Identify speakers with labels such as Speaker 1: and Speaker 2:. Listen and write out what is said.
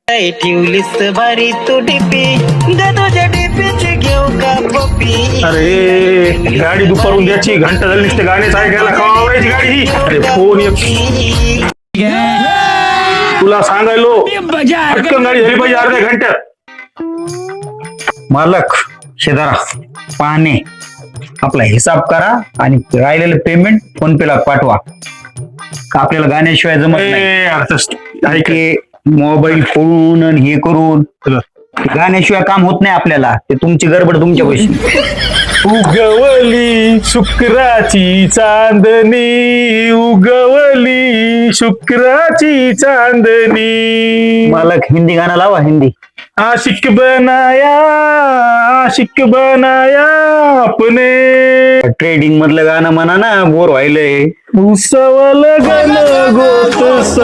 Speaker 1: ठेवलीस भारी तू डीपी तुझ्या डीपीची घेऊ का पपी.
Speaker 2: अरे गाडी दुपारून द्यायची घंटा झाली नुसते गाणेच ऐकायला आवडायची गाडी ही. अरे फोन तुला सांगायलो पटकन गाडी झाली पाहिजे अर्ध्या घंट्यात.
Speaker 3: मालक शेजारा पाहणे आपला हिसाब करा आणि राहिलेलं पेमेंट फोन पे ला पाठवा. आपल्याला गाण्याशिवाय जमत नाही. की मोबाईल फोन आणि हे करून गाण्याशिवाय काम होत नाही आपल्याला. ते तुमची गडबड तुमच्या पैसे.
Speaker 2: उगवली शुक्राची चांदणी उगवली शुक्राची चांदणी.
Speaker 3: मालक हिंदी गाणं लावा. हिंदी
Speaker 2: आशिक बनाया आपने.
Speaker 3: ट्रेडिंग मधलं गाणं म्हणा ना, बोर व्हायलंय.
Speaker 2: उसवल गण गोत